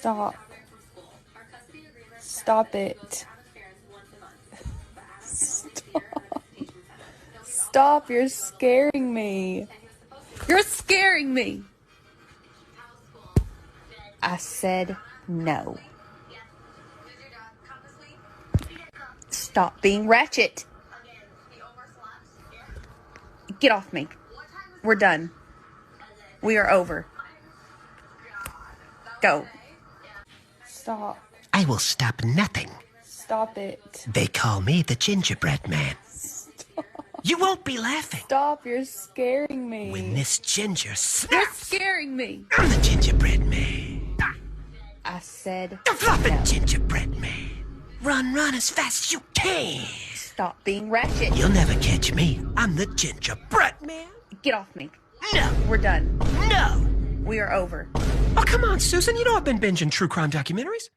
Stop. Stop it. Stop. Stop. You're scaring me. You're scaring me. I said no. Stop being ratchet. Get off me. We're done. We are over. Go. Stop. I will stop nothing. Stop it. They call me the gingerbread man. Stop. You won't be laughing. Stop. You're scaring me. When this ginger You're snaps, scaring me. I'm the gingerbread man. I said The flopping no. gingerbread man. Run as fast as you can. Stop being ratchet. You'll never catch me. I'm the gingerbread man. Get off me. No, We're done. no. We are over. Oh, come on, Susan. You know I've been binging true crime documentaries.